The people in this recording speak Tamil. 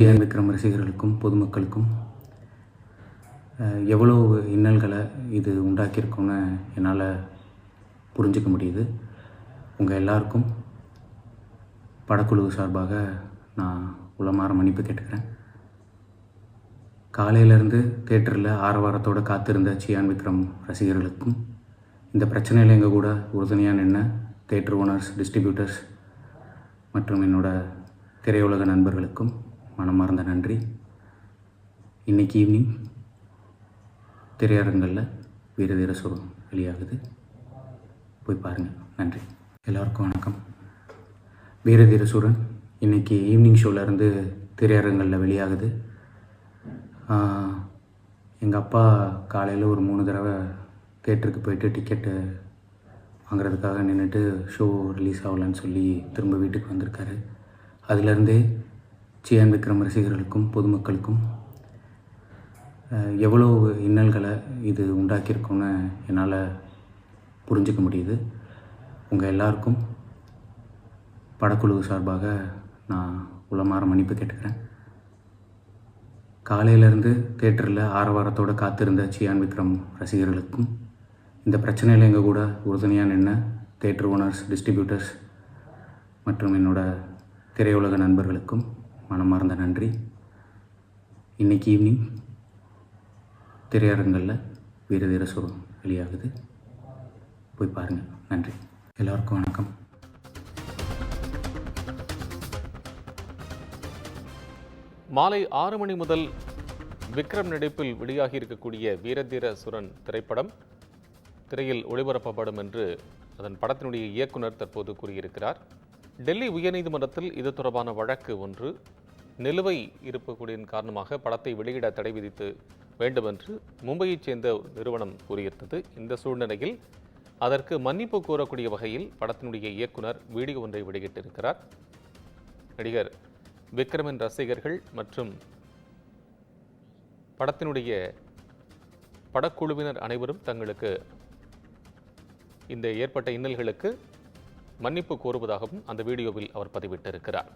சியான் விக்ரம் ரசிகர்களுக்கும் பொதுமக்களுக்கும் எவ்வளோ இன்னல்களை இது உண்டாக்கியிருக்கும்னு என்னால் புரிஞ்சுக்க முடியுது. உங்கள் எல்லாருக்கும் படக்குழு சார்பாக நான் உளமாற மன்னிப்பு கேட்டுக்கிறேன். காலையிலேருந்து தேட்டரில் ஆரவாரத்தோடு காத்திருந்த சியான் விக்ரம் ரசிகர்களுக்கும் இந்த பிரச்சனையில் எங்கள் கூட உறுதுணையாக நின்ன தேட்டர் ஓனர்ஸ், டிஸ்ட்ரிபியூட்டர்ஸ் மற்றும் என்னோடய திரையுலக நண்பர்களுக்கும் மனமார்ந்த நன்றி. இன்றைக்கி ஈவினிங் திரையரங்களில் வீரதீர சூரன் வெளியாகுது, போய் பாருங்கள். நன்றி. எல்லோருக்கும் வணக்கம். வீரதீர சூரன் இன்றைக்கி ஈவினிங் ஷோவிலேருந்து திரையரங்களில் வெளியாகுது. எங்கள் அப்பா காலையில் ஒரு 3 தடவை தேட்டருக்கு போயிட்டு டிக்கெட்டு வாங்குறதுக்காக நின்றுட்டு ஷோ ரிலீஸ் ஆகலன்னு சொல்லி திரும்ப வீட்டுக்கு வந்திருக்காரு. அதிலேருந்தே சியான் விக்ரம் ரசிகர்களுக்கும் பொதுமக்களுக்கும் எவ்வளோ இன்னல்களை இது உண்டாக்கியிருக்கும்னு என்னால் புரிஞ்சுக்க முடியுது. உங்கள் எல்லாருக்கும் படக்குழு சார்பாக நான் உளமாற மன்னிப்பு கேட்டுக்கிறேன். காலையிலேருந்து தேட்டரில் ஆரவாரத்தோடு காத்திருந்த சியான் விக்ரம் ரசிகர்களுக்கும் இந்த பிரச்சனையில் எங்கள் கூட உறுதுணையாக நின்ன தேட்டர் ஓனர்ஸ், டிஸ்ட்ரிபியூட்டர்ஸ் மற்றும் என்னோடய திரையுலக நண்பர்களுக்கும் மனமார்ந்த நன்றி. இன்றைக்கி ஈவினிங் திரையரங்களில் வீரதீர சூரன் வெளியாகுது, போய் பாருங்கள். நன்றி. எல்லோருக்கும் வணக்கம். மாலை 6 மணி முதல் விக்ரம் நடிப்பில் வெளியாகி இருக்கக்கூடிய வீரதீர சூரன் திரைப்படம் திரையில் ஒளிபரப்பப்படும் என்று அதன் படத்தினுடைய இயக்குனர் தற்போது கூறியிருக்கிறார். டெல்லி உயர்நீதிமன்றத்தில் இது தொடர்பான வழக்கு ஒன்று நிலுவை இருக்கக்கூடியதன் காரணமாக படத்தை வெளியிட தடை விதித்து வேண்டும் என்று மும்பையைச் சேர்ந்த நிறுவனம் கூறியிருந்தது. இந்த சூழ்நிலையில் அதற்கு மன்னிப்பு கோரக்கூடிய வகையில் படத்தினுடைய இயக்குனர் வீடியோ ஒன்றை வெளியிட்டிருக்கிறார். நடிகர் விக்ரமின் ரசிகர்கள் மற்றும் படத்தினுடைய படக்குழுவினர் அனைவரும் தங்களுக்கு இந்த ஏற்பட்ட இன்னல்களுக்கு மன்னிப்பு கோருவதாகவும் அந்த வீடியோவில் அவர் பதிவிட்டிருக்கிறார்.